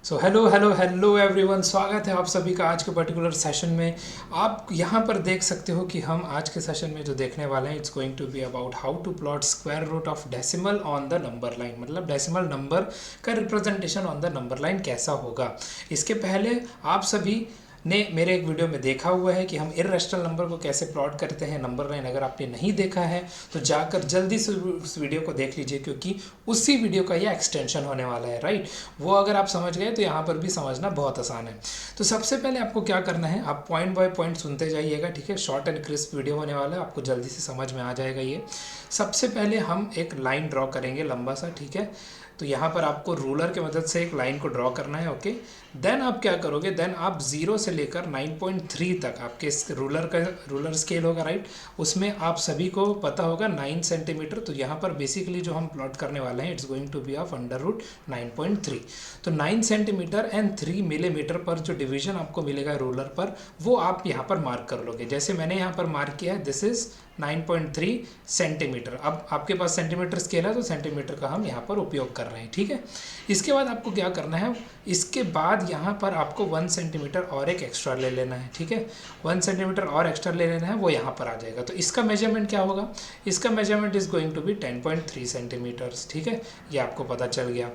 So hello hello hello everyone, स्वागत है आप सभी का आज के पर्टिकुलर सेशन में। आप यहाँ पर देख सकते हो कि हम आज के सेशन में जो देखने वाले हैं, it's going to be about how to plot square root of decimal on the number line. मतलब डेसिमल नंबर का representation on the number line कैसा होगा। इसके पहले आप सभी ने मेरे एक वीडियो में देखा हुआ है कि हम इर्रेशनल नंबर को कैसे प्लॉट करते हैं नंबर लाइन। अगर आपने नहीं देखा है तो जाकर जल्दी से उस वीडियो को देख लीजिए, क्योंकि उसी वीडियो का यह एक्सटेंशन होने वाला है, राइट। वो अगर आप समझ गए तो यहाँ पर भी समझना बहुत आसान है। तो सबसे पहले आपको क्या करना है, आप पॉइंट बाय पॉइंट सुनते जाइएगा, ठीक है। शॉर्ट एंड क्रिस्प वीडियो होने वाला है, आपको जल्दी से समझ में आ जाएगा ये। सबसे पहले हम एक लाइन ड्रॉ करेंगे लंबा सा, ठीक है। तो यहाँ पर आपको रूलर की मदद से एक लाइन को ड्रॉ करना है, ओके। देन आप क्या करोगे, देन आप 0 से लेकर 9.3 तक आपके रूलर स्केल होगा, राइट। उसमें आप सभी को पता होगा 9 सेंटीमीटर। तो यहाँ पर बेसिकली जो हम प्लॉट करने वाले हैं, it's going to be of under root 9.3। तो 9 सेंटीमीटर एंड 3 मिलीमीटर पर जो डिवीजन आपको मिलेगा रूलर पर, वो आप यहाँ पर मार्क कर लोगे। जैसे मैंने यहाँ पर मार्क किया है, दिस इज 9.3 सेंटीमीटर। अब आपके पास सेंटीमीटर स्केल है तो सेंटीमीटर का हम यहाँ पर उपयोग कर रहे हैं, ठीक है। इसके बाद आपको क्या करना है, इसके बाद यहाँ पर आपको 1 सेंटीमीटर और एक एक्स्ट्रा ले लेना है, ठीक है। 1 सेंटीमीटर और एक्स्ट्रा ले लेना है, वो यहाँ पर आ जाएगा। तो इसका मेजरमेंट क्या होगा, इसका measurement is going to be 10.3 centimetres, ठीक है। ये आपको पता चल गया।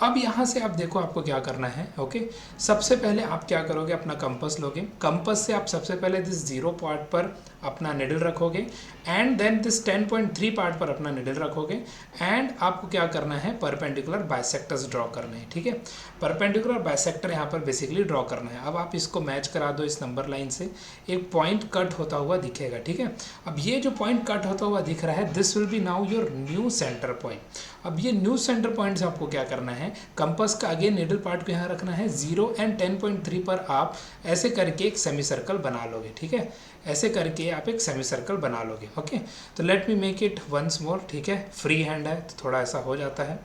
अब यहाँ से आप देखो आपको क्या करना है, ओके। सबसे पहले आप क्या करोगे, अपना कंपास लोगे। कंपास से आप सबसे पहले दिस 0 पार्ट पर अपना निडल रखोगे एंड देन दिस 10.3 पार्ट पर अपना निडल रखोगे एंड आपको क्या करना है, परपेंडिकुलर बाइसेक्टर्स ड्रॉ करने हैं, ठीक है। परपेंडिकुलर बाइसेक्टर यहाँ पर बेसिकली ड्रॉ करना है। अब आप इसको मैच करा दो इस नंबर लाइन से, एक पॉइंट कट होता हुआ दिखेगा, ठीक है। अब ये जो पॉइंट कट होता हुआ दिख रहा है, this will be now your new centre point. अब ये न्यू सेंटर पॉइंट से आपको क्या करना है, कंपास का अगेन निडल पार्ट को यहाँ रखना है। 0 एंड 10.3 पर आप ऐसे करके एक सेमी सर्कल बना लोगे, ठीक है। ऐसे करके आप एक सेमी सर्कल बना लोगे, ओके। तो let me make it once more, ठीक है। फ्री हैंड है तो थोड़ा ऐसा हो जाता है।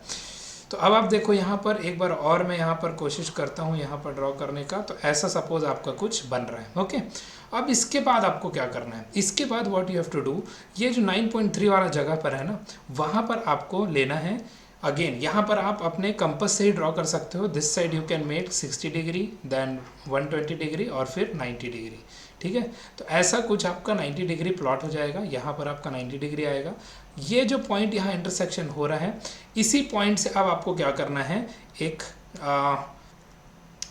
तो अब आप देखो यहाँ पर एक बार और मैं यहाँ पर कोशिश करता हूँ यहाँ पर ड्रॉ करने का। तो ऐसा सपोज आपका कुछ बन रहा है, ओके। अब इसके बाद आपको क्या करना है, इसके बाद what you have to do, ये जो 9.3 वाला जगह पर है ना, वहाँ पर आपको लेना है। अगेन यहाँ पर आप अपने कंपास से ही ड्रॉ कर सकते हो। This side you can make 60 degree, then 120 degree और फिर 90 डिग्री, ठीक है। तो ऐसा कुछ आपका 90 डिग्री प्लॉट हो जाएगा। यहाँ पर आपका 90 डिग्री आएगा। ये जो पॉइंट यहाँ इंटरसेक्शन हो रहा है, इसी पॉइंट से अब आपको क्या करना है, एक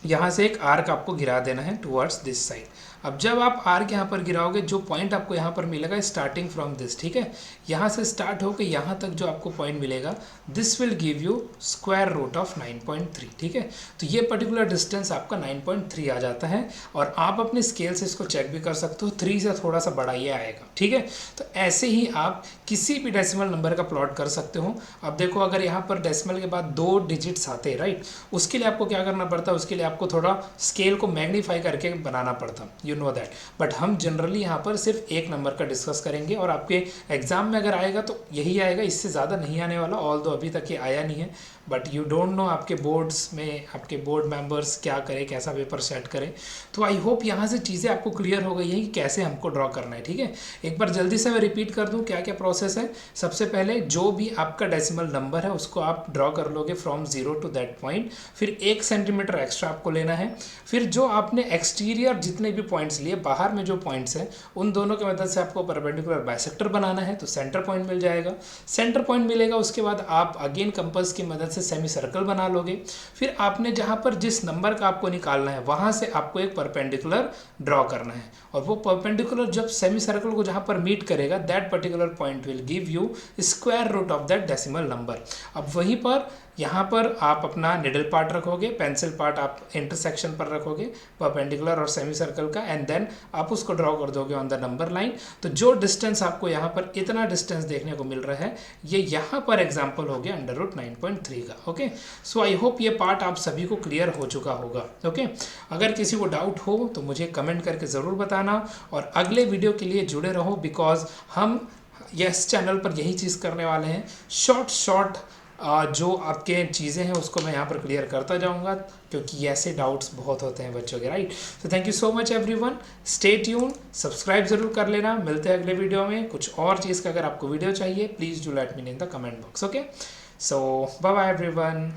यहाँ से एक आर्क आपको गिरा देना है टुवर्ड्स दिस साइड। अब जब आप आर्क यहाँ पर गिराओगे, जो पॉइंट आपको यहाँ पर मिलेगा स्टार्टिंग फ्रॉम दिस, ठीक है। यहाँ से स्टार्ट होकर यहाँ तक जो आपको पॉइंट मिलेगा, this will give you square root of 9.3, ठीक है। तो ये पर्टिकुलर डिस्टेंस आपका 9.3 आ जाता है। और आप अपने स्केल से इसको चेक भी कर सकते हो, 3 से थोड़ा सा बड़ा ये आएगा, ठीक है। तो ऐसे ही आप किसी भी डेसिमल नंबर का प्लॉट कर सकते हो। अब देखो, अगर यहाँ पर डेसिमल के बाद 2 डिजिट्स आते हैं, राइट, उसके लिए आपको क्या करना पड़ता है, उसके लिए आपको थोड़ा स्केल को मैग्नीफाई करके बनाना पड़ता, यू नो दैट। बट हम जनरली यहाँ पर सिर्फ एक नंबर का डिस्कस करेंगे और आपके एग्जाम में अगर आएगा तो यही आएगा, इससे ज़्यादा नहीं आने वाला। ऑल दो अभी तक ये आया नहीं है, बट यू डोंट नो आपके बोर्ड्स में आपके बोर्ड मेंबर्स क्या करें, कैसा पेपर सेट करें। तो आई होप यहाँ से चीज़ें आपको क्लियर हो गई हैं कि कैसे हमको ड्रॉ करना है, ठीक है। एक बार जल्दी से मैं रिपीट कर दूँ क्या क्या प्रोसेस है। सबसे पहले जो भी आपका डेसिमल नंबर है उसको आप ड्रॉ कर लोगे फ्रॉम 0 टू दैट पॉइंट। फिर 1 सेंटीमीटर एक्स्ट्रा आपको लेना है। फिर जो आपने एक्सटीरियर जितने भी पॉइंट्स लिए, बाहर में जो पॉइंट्स हैं, उन दोनों की मदद से आपको परपेंडिकुलर बाइसेक्टर बनाना है। तो सेंटर पॉइंट मिल जाएगा। सेंटर पॉइंट मिलेगा, उसके बाद आप अगेन कंपास की मदद से सेमी सर्कल बना लोगे। फिर आपने जहाँ पर जिस नंबर का आपको निकालना है, वहाँ से आपको एक परपेंडिकुलर ड्रॉ करना है। और वो परपेंडिकुलर जब सेमी सर्कल को जहाँ पर मीट करेगा, that particular point will give you square root of that decimal number. अब वहीं पर यहाँ पर आप अपना निडल पार्ट रखोगे, पेंसिल पार्ट आप इंटरसेक्शन पर रखोगे परपेंडिकुलर और सेमी सर्कल का, एंड देन आप उसको ड्रॉ कर दोगे ऑन द नंबर लाइन। तो जो डिस्टेंस आपको यहाँ पर इतना डिस्टेंस देखने को मिल रहा है, ये यहाँ पर एग्जाम्पल हो गया अंडर रूट 9.3 का, ओके। सो आई होप ये पार्ट आप सभी को क्लियर हो चुका होगा, ओके। अगर किसी को डाउट हो तो मुझे कमेंट करके ज़रूर बताना और अगले वीडियो के लिए जुड़े रहो, बिकॉज हम इस चैनल पर यही चीज़ करने वाले हैं। शॉर्ट जो आपके चीज़ें हैं उसको मैं यहाँ पर क्लियर करता जाऊँगा, क्योंकि ऐसे डाउट्स बहुत होते हैं बच्चों के, राइट। तो thank you so much everyone, stay tune, subscribe जरूर कर लेना। मिलते हैं अगले वीडियो में। कुछ और चीज़ का अगर आपको वीडियो चाहिए, please do let me in the comment box, okay. So bye bye everyone.